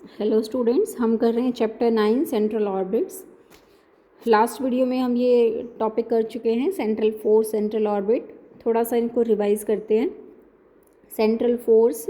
Hello students, हम कर रहे हैं chapter 9 central orbits. Last video में हम ये टॉपिक कर चुके हैं सेंट्रल फोर्स, सेंट्रल ऑर्बिट। थोड़ा सा इनको रिवाइज करते हैं। Central force,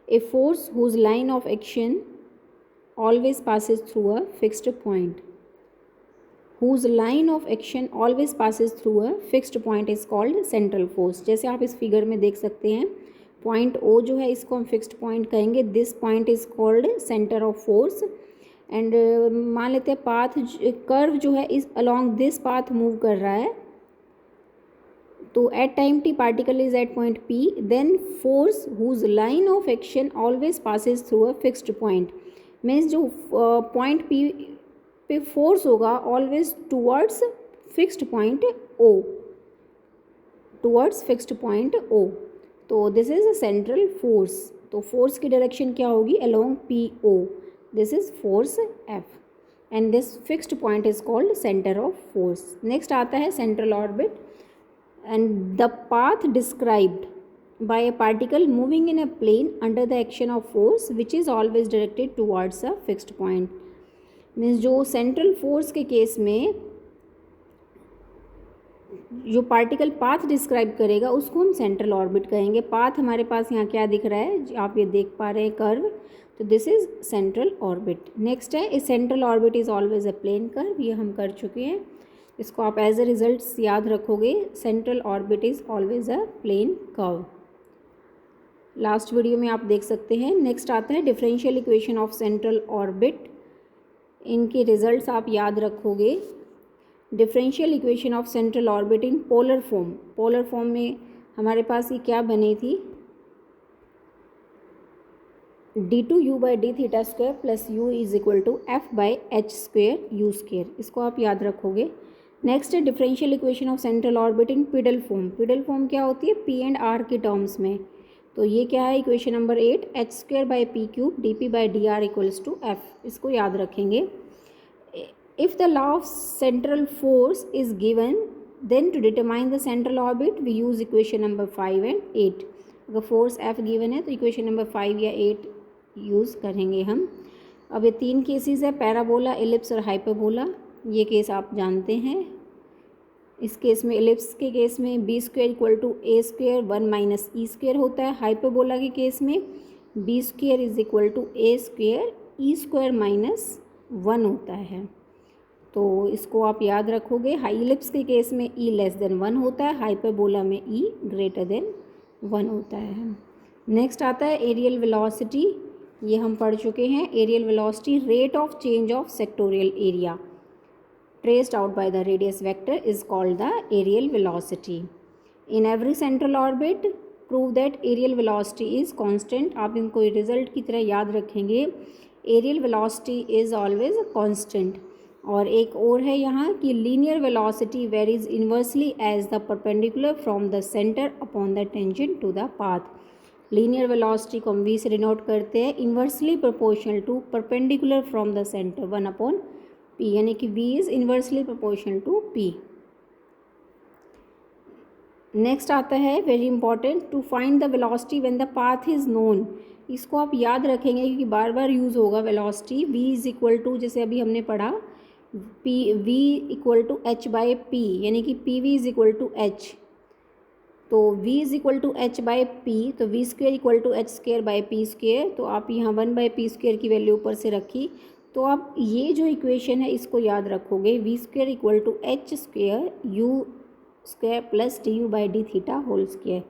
a force whose line of action always passes through a fixed point. Whose line of action always passes through a fixed point is called central force. जैसे आप इस figure में देख सकते हैं, पॉइंट ओ जो है इसको हम फिक्स्ड पॉइंट कहेंगे। This point is called centre of force. And मान लेते हैं पाथ कर्व जो है इस अलोंग दिस पाथ मूव कर रहा है, तो at time T particle is at point P, then force whose line of action always passes through a fixed point. Means जो पॉइंट पी पे फोर्स होगा always towards fixed point O, towards fixed point O. तो this is a central force. तो force की direction क्या होगी? Along P O. This is force F and this fixed point is called centre of force. Next आता है central orbit. And the path described by a particle moving in a plane under the action of force which is always directed towards a fixed point. Means जो central force के case में जो particle path describe करेगा उसको हम central orbit कहेंगे। Path हमारे पास यहाँ क्या दिख रहा है, आप ये देख पा रहे हैं कर्व, तो this is central orbit. Next है a central orbit is always a plane curve. ये हम कर चुके हैं, इसको आप एज अ रिजल्ट याद रखोगे। Central orbit is always a plane curve. Last video में आप देख सकते हैं। नेक्स्ट आता है differential equation of central orbit. इनके रिजल्ट्स आप याद रखोगे। Differential equation of central orbit in polar form. Polar form में हमारे पास ये क्या बनी थी? d2u by D theta square plus U is equal to F by H square U square. इसको आप याद रखोगे। नेक्स्ट है differential equation of central orbit in pedal form. Pedal form क्या होती है? पी एंड आर के टर्म्स में। तो ये क्या है? Equation number 8, H square by P cube D P by D R equals to F. इसको याद रखेंगे। If the law of central force is given, then to determine the central orbit we use equation number 5 and 8. अगर force F given है तो equation number 5 या 8 use करेंगे हम। अब ये 3 केसेस है, पैराबोला, एलिप्स और हाइपरबोला। ये केस आप जानते हैं। इस केस में, एलिप्स के केस में B square equal to A square 1 minus E square होता है। हाइपरबोला के केस में B square is equal to A square E square minus 1 होता है। तो इसको आप याद रखोगे। हाई एलिप्स के केस में ई लेस देन 1 होता है, हाइपरबोला में ई ग्रेटर देन 1 होता है। नेक्स्ट आता है एरियल वेलोसिटी। ये हम पढ़ चुके हैं। Areal velocity, rate of change of sectorial area traced out by the radius vector is called the areal velocity. In every central orbit prove that areal velocity is constant. आप इनको result की तरह याद रखेंगे। Areal velocity is always constant. और एक और है यहाँ कि linear velocity varies inversely as the perpendicular from the centre upon the tangent to the path. Linear velocity को हम वी से डिनोट करते हैं, inversely proportional to perpendicular from the centre 1 upon P, यानी कि V is inversely proportional to P. Next आता है very important, to find the velocity when the path is known. इसको आप याद रखेंगे क्योंकि बार बार यूज़ होगा। Velocity V is equal to, जैसे अभी हमने पढ़ा, P V equal to H by P, यानी कि P V is equal to H. तो V is equal to H by P, तो V square equal to H square by P square. तो आप यहाँ 1 बाई पी स्क्वेयर की value ऊपर से रखी, तो आप ये जो इक्वेशन है इसको याद रखोगे। V square equal to H square U square plus D U by D theta whole square.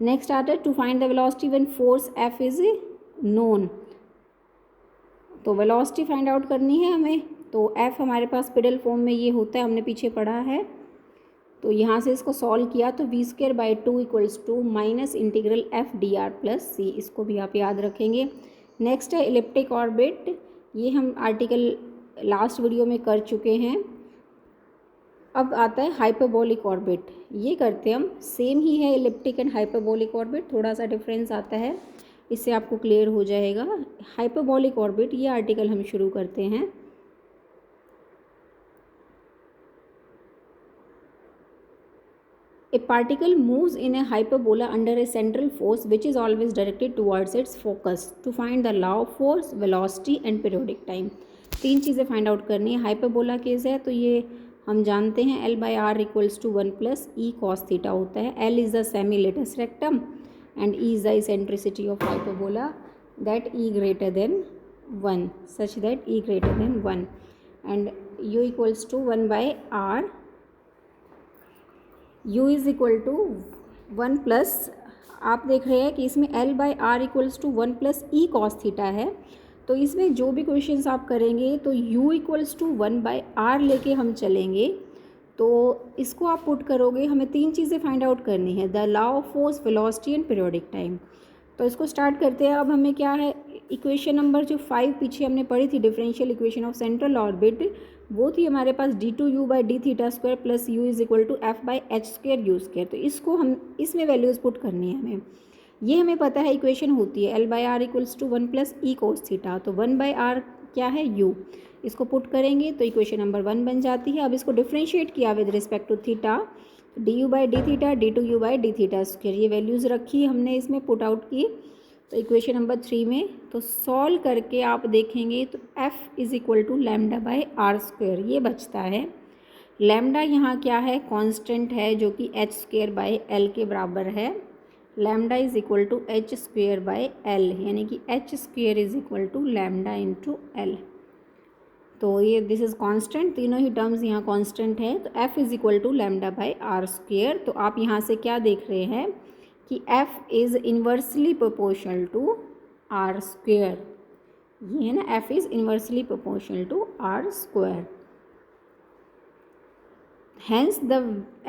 Next आता है to find the velocity when force F is known. तो वेलोसिटी फाइंड आउट करनी है हमें। तो एफ हमारे पास पिडल फॉर्म में ये होता है, हमने पीछे पढ़ा है। तो यहाँ से इसको सॉल्व किया तो V square by 2 equals to minus integral F D R plus C. इसको भी आप याद रखेंगे। नेक्स्ट है इलिप्टिक ऑर्बिट। ये हम आर्टिकल लास्ट वीडियो में कर चुके हैं। अब आता है हाइपरबोलिक ऑर्बिट। ये करते हम, सेम ही है इलिप्टिक एंड हाइपरबोलिक ऑर्बिट, थोड़ा सा डिफरेंस आता है, इससे आपको क्लियर हो जाएगा। हाइपरबोलिक ऑर्बिट, ये आर्टिकल हम शुरू करते हैं। A particle moves in a hyperbola under a central force which is always directed towards its focus. To find the law of force, velocity and periodic time. 3 चीज़ें find out करनी है. Hyperbola case है तो ये हम जानते हैं L/R equals to 1 plus E cos theta होता है. L is the semi latus rectum and E is the eccentricity of hyperbola that E greater than 1 such that E greater than 1 and U equals to 1/R. U is equal to 1 plus, आप देख रहे हैं कि इसमें L/R equals to 1 plus E cos theta है. तो इसमें जो भी क्वेश्चंस आप करेंगे तो U इक्वल्स टू 1/R लेके हम चलेंगे. तो इसको आप पुट करोगे, हमें 3 चीज़ें फाइंड आउट करनी है, the law of force, velocity and periodic time. तो इसको स्टार्ट करते हैं. अब हमें क्या है, इक्वेशन नंबर जो 5 पीछे हमने पढ़ी थी, differential equation of central orbit, वो थी हमारे पास d2u/d2 plus u is equal to f/h²u². तो इसको हम इसमें वैल्यूज़ पुट करनी है हमें. ये हमें पता है इक्वेशन होती है L/R equals to 1 plus e cos theta. तो 1/R क्या है, u. इसको पुट करेंगे तो इक्वेशन नंबर 1 बन जाती है. अब इसको डिफ्रेंशिएट किया with respect to theta, du/d2 d2u/d2², ये वैल्यूज़ रखी हमने, इसमें पुट आउट की तो इक्वेशन नंबर 3 में. तो सॉल्व करके आप देखेंगे तो f is equal to λ/r², ये बचता है. लैम्डा यहाँ क्या है, कांस्टेंट है जो कि h²/L के बराबर है. Lambda is equal to h²/L, यानी कि h² is equal to lambda into L. तो ये दिस इज़ कांस्टेंट, तीनों ही टर्म्स यहाँ कांस्टेंट है. तो f is equal to λ/r². तो आप यहाँ से क्या देख रहे हैं कि f is inversely proportional to r². ये है ना, f is inversely proportional to r². Hence the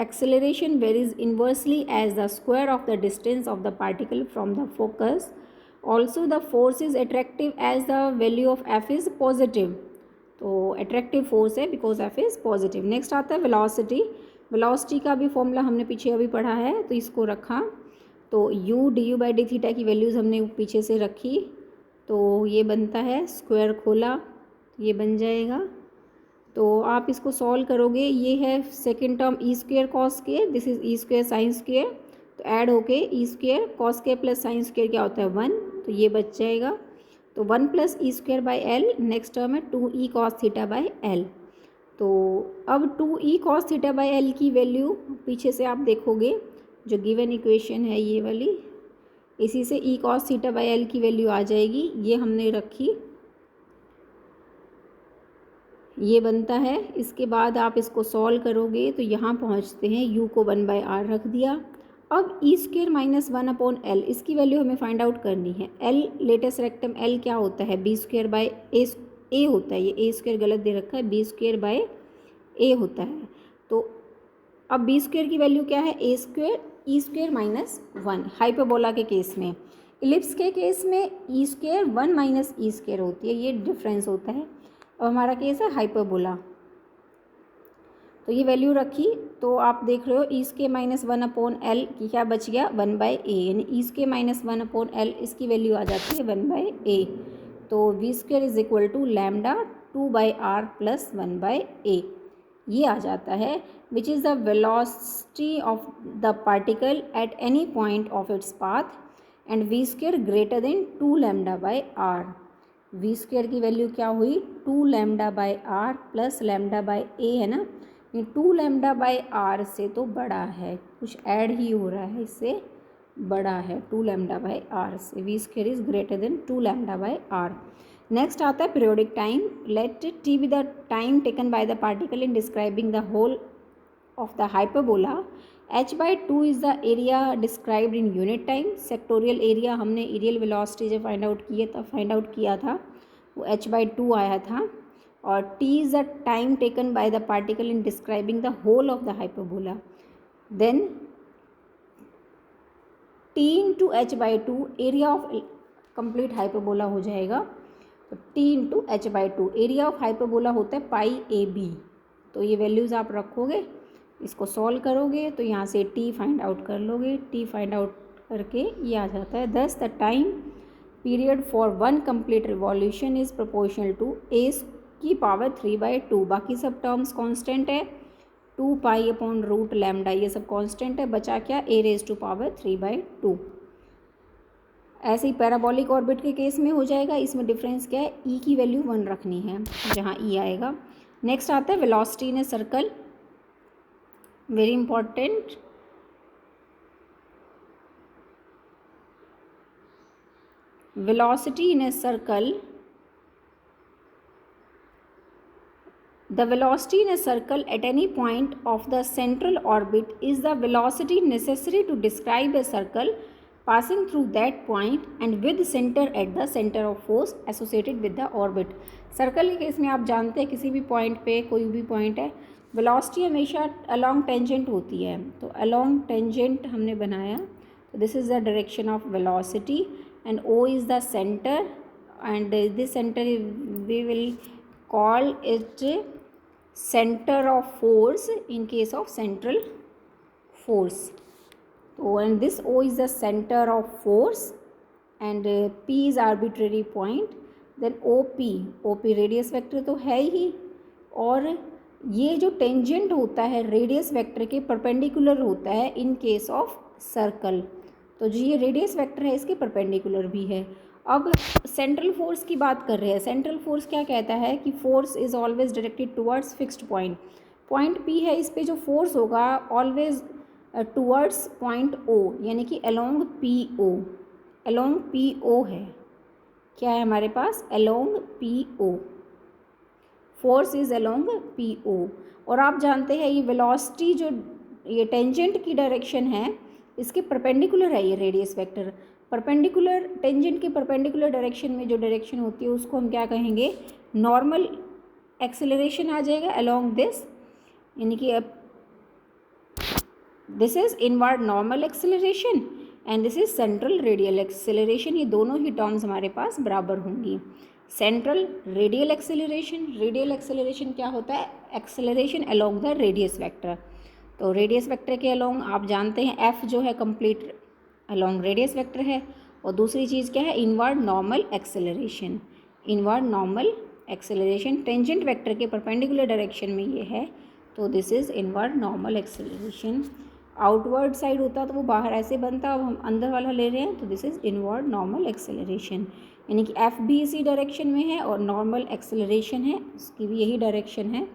acceleration varies inversely as the square of the distance of the particle from the focus. Also the force is attractive as the value of f is positive. तो attractive force है because f is positive. Next आता है velocity. Velocity का भी formula हमने पीछे अभी पढ़ा है, तो इसको रखा तो u du/d की वैल्यूज़ हमने पीछे से रखी. तो ये बनता है, स्क्वायर खोला ये बन जाएगा. तो आप इसको सॉल्व करोगे, ये है second term e² cos k, this is e² sin square. तो ऐड होके e² cos k plus sin square क्या होता है 1, तो ये बच जाएगा. तो 1 प्लस e²/L, नेक्स्ट टर्म है 2e cos θ/L. तो अब 2e cos θ/L की वैल्यू पीछे से आप देखोगे, जो गिवन इक्वेशन है ये वाली, इसी से e cos θ/L की वैल्यू आ जाएगी. ये हमने रखी, ये बनता है. इसके बाद आप इसको सॉल्व करोगे तो यहाँ पहुँचते हैं, u को 1/R रख दिया. अब e² माइनस 1/L, इसकी वैल्यू हमें फाइंड आउट करनी है. L लेटेस्ट रेक्टम L क्या होता है, b²/a होता है. ये a² गलत दे रखा है, b²/a होता है. तो अब b² की वैल्यू क्या है, e² माइनस 1 हाइपरबोला के केस में. इलिप्स के केस में e² 1 माइनस e² होती है, ये डिफरेंस होता है. अब हमारा केस है हाइपरबोला, तो ये वैल्यू रखी. तो आप देख रहे हो e² माइनस 1/L की क्या बच गया 1/a, यानी e² माइनस 1/L इसकी वैल्यू आ जाती है 1/a. तो v² is equal to lambda 2/R plus 1/a, ये आ जाता है, which is the velocity of the particle at any point of its path and v² greater than 2 λ/R. v² की value क्या हुई 2 λ/R प्लस λ/a है ना, ये 2 λ/R से तो बड़ा है, कुछ ऐड ही हो रहा है, इससे बड़ा है 2 λ/R से. v² is greater than 2 λ/R. Next आता है periodic time. Let t be the time taken by the particle in describing the whole of the hyperbola. h/2 is the area described in unit time. Sectorial area हमने areal velocity जब find out किया था वो h/2 आया था. और t is the time taken by the particle in describing the whole of the hyperbola. Then t into h/2 area of complete hyperbola हो जाएगा. तो t into h/2 area of hyperbola होता है π/ab. तो ये वैल्यूज़ आप रखोगे, इसको सॉल्व करोगे तो यहाँ से t फाइंड आउट कर लोगे. t फाइंड आउट करके ये आ जाता है. Thus the time period for 1 complete revolution is proportional to a की पावर 3/2. बाकी सब टर्म्स कांस्टेंट है. 2π/√λ, ये सब कांस्टेंट है, बचा क्या a⁻³ ऐसे ही पैराबोलिक ऑर्बिट के केस में हो जाएगा। इसमें डिफरेंस क्या है, ई की वैल्यू 1 रखनी है जहाँ ई आएगा। नेक्स्ट आता है velocity in a circle, very important. velocity in a circle, the velocity in a circle at any point of the central orbit is the velocity necessary to describe a circle passing through that point and with center at the center of force associated with the orbit। Circle के case में आप जानते हैं किसी भी point पे, कोई भी पॉइंट है, वेलोसिटी हमेशा अलोंग टेंजेंट होती है, तो अलोंग टेंजेंट हमने बनाया, तो this is the direction of velocity and O is the center, and this center we will call it center of force in case of central force. So and this O is the center of force and P is arbitrary point, then OP radius vector तो है ही, और ये जो tangent होता है radius vector के perpendicular होता है इन केस ऑफ सर्कल, तो जो ये रेडियस वेक्टर है इसके परपेंडिकुलर भी है। अब सेंट्रल फोर्स की बात कर रहे हैं। सेंट्रल फोर्स क्या कहता है कि force is always directed towards fixed point, point P है, इस पे जो फोर्स होगा ऑलवेज टुवर्ड्स पॉइंट ओ, यानी कि along P O, along P O है, क्या है हमारे पास, along P O, force is along P O. और आप जानते हैं ये वेलोसिटी जो ये टेंजेंट की डायरेक्शन है इसके परपेंडिकुलर है ये रेडियस वेक्टर, परपेंडिकुलर टेंजेंट के परपेंडिकुलर डायरेक्शन में जो डायरेक्शन होती है उसको हम क्या कहेंगे, नॉर्मल एक्सेलरेशन आ जाएगा अलोंग दिस, यानी कि this is inward normal acceleration and this is central radial acceleration, ये दोनों ही टर्म्स हमारे पास बराबर होंगी। सेंट्रल रेडियल एक्सेलरेशन क्या होता है, acceleration along the radius vector, तो रेडियस वेक्टर के अलोंग आप जानते हैं एफ जो है कंप्लीट अलोंग रेडियस वेक्टर है, और दूसरी चीज़ क्या है, inward normal acceleration, inward normal acceleration tangent vector के परपेंडिकुलर डायरेक्शन में ये है, तो this is inward normal acceleration. Outward side होता तो वो बाहर ऐसे बनता, अब हम अंदर वाला ले रहे हैं, तो this is inward normal acceleration, यानी कि एफ भी इसी डायरेक्शन में है और नॉर्मल एक्सेलरेशन है उसकी भी यही डायरेक्शन है,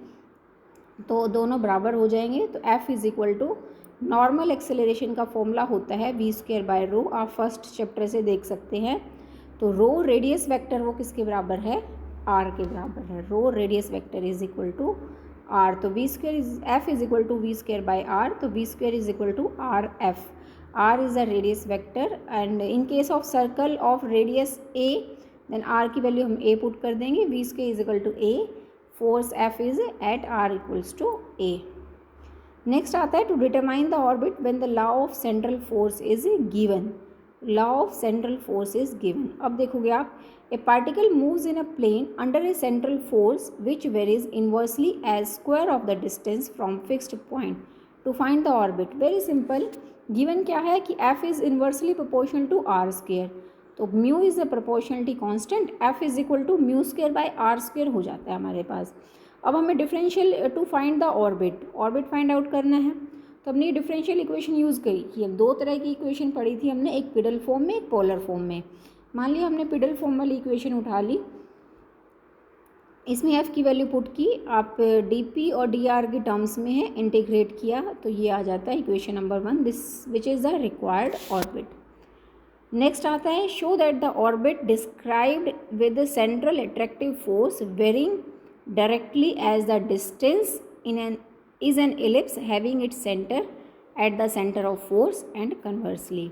तो दोनों बराबर हो जाएंगे। तो F is equal to normal acceleration का फॉर्मूला होता है v²/ρ, आप फर्स्ट चैप्टर से देख सकते हैं। तो रो रेडियस वेक्टर वो किसके बराबर है, r के बराबर है, रो radius vector is equal to r, तो F is equal to v²/r, तो v² is equal to rf, r is the radius vector and in case of circle of radius a then r की वैल्यू हम a put कर देंगे, v² is equal to a, force F is at R equals to A। Next आता है to determine the orbit when the law of central force is given, law of central force is given. अब देखोगे आप, a particle moves in a plane under a central force which varies inversely as square of the distance from fixed point to find the orbit. Very simple, given क्या है कि F is inversely proportional to r², तो mu is a proportionality constant, F is equal to μ²/r² हो जाता है हमारे पास। अब हमें differential to find the orbit find out करना है, तो हमने डिफरेंशियल इक्वेशन यूज़ करी कि हम दो तरह की इक्वेशन पढ़ी थी हमने, एक पिडल फॉर्म में एक पोलर फॉर्म में। मान लिया हमने पिडल फॉर्म वाली इक्वेशन उठा ली, इसमें F की वैल्यू पुट की, आप dp और dr की टर्म्स में है, इंटीग्रेट किया तो ये आ जाता है equation number 1, this which is the required orbit. Next आता है show that the orbit described with central attractive force varying directly as the distance in an is an ellipse having its centre at the centre of force and conversely.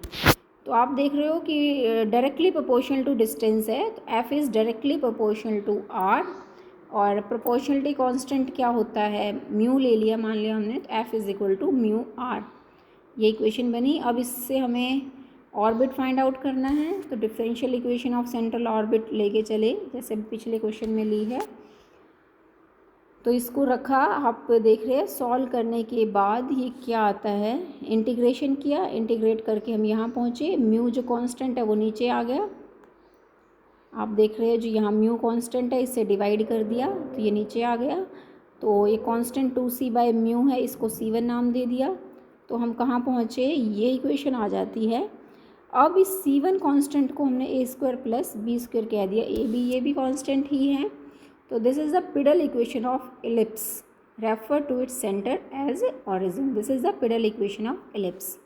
तो आप देख रहे हो कि directly proportional to distance है, तो F is directly proportional to R, और proportionality constant क्या होता है, म्यू ले लिया मान लिया हमने, तो F is equal to mu R, ये इक्वेशन बनी। अब इससे हमें ऑर्बिट फाइंड आउट करना है, तो differential equation of central orbit लेके चले जैसे पिछले क्वेश्चन में ली है, तो इसको रखा, आप देख रहे हैं सॉल्व करने के बाद ये क्या आता है, इंटीग्रेशन किया, इंटीग्रेट करके हम यहाँ पहुँचे, म्यू जो कांस्टेंट है वो नीचे आ गया, आप देख रहे हैं जो यहाँ म्यू कांस्टेंट है इससे डिवाइड कर दिया तो ये नीचे आ गया, तो ये कांस्टेंट 2c/μ है, इसको c1 नाम दे दिया। तो हम कहाँ पहुँचे, ये इक्वेशन आ जाती है। अब इस c1 कांस्टेंट को हमने a² + b² कह दिया, ये भी कांस्टेंट ही है। तो this is the pedal equation of ellipse, refer to its centre as origin. This is the pedal equation of ellipse.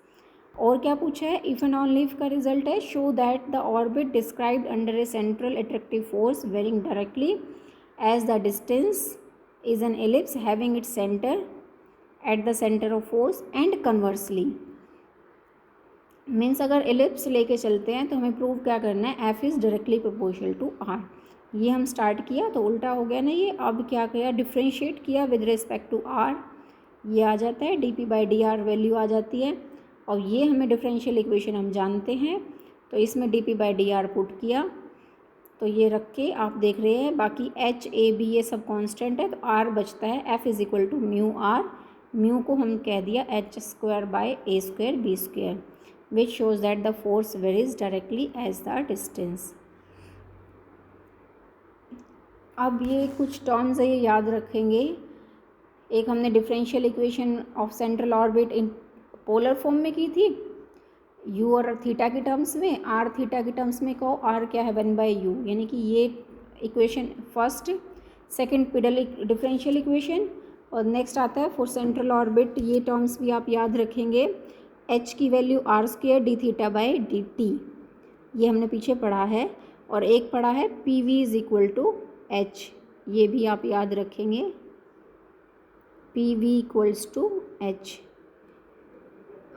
और क्या पूछा है, इफ एंड ओनली इफ का रिजल्ट है, show that the orbit described under a central attractive force varying directly as the distance is an ellipse having its centre at the centre of force and conversely. Means अगर ellipse लेके चलते हैं तो हमें prove क्या करना है, F is directly proportional to R. ये हम स्टार्ट किया तो उल्टा हो गया ना ये। अब क्या किया, डिफ्रेंशिएट किया विद रिस्पेक्ट टू आर, ये आ जाता है dp/dr वैल्यू आ जाती है। और ये हमें डिफरेंशियल इक्वेशन हम जानते हैं, तो इसमें dp/dr पुट किया तो ये रख के आप देख रहे हैं, बाकी h a b ये सब कांस्टेंट है, तो r बचता है, f is equal to μr। Mu को हम कह दिया h² / a²b², which shows that the force varies directly as the distance. अब ये कुछ टर्म्स है, ये याद रखेंगे। एक हमने differential equation of central orbit in polar form में की थी, u और थीटा की टर्म्स में, r थीटा की टर्म्स में कहो, r क्या है 1/u, यानी कि ये equation first. Second pedal differential equation, और नेक्स्ट आता है फॉर सेंट्रल ऑर्बिट, ये टर्म्स भी आप याद रखेंगे। h की वैल्यू r² dθ/dt, ये हमने पीछे पढ़ा है। और एक पढ़ा है pv is equal to h, ये भी आप याद रखेंगे, pv इक्वल्स टू h।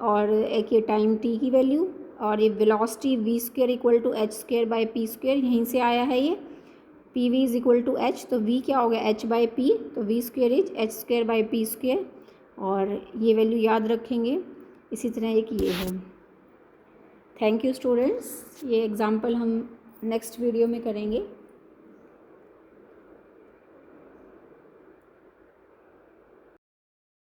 और एक ये टाइम t की वैल्यू, और ये velocity v² equal to h²/p², यहीं से आया है ये। pv is equal to h, तो v क्या हो गया h/p, तो v² इज h²/p², और ये वैल्यू याद रखेंगे। इसी तरह एक ये है। थैंक यू स्टूडेंट्स, ये एग्ज़ाम्पल हम नेक्स्ट वीडियो में करेंगे।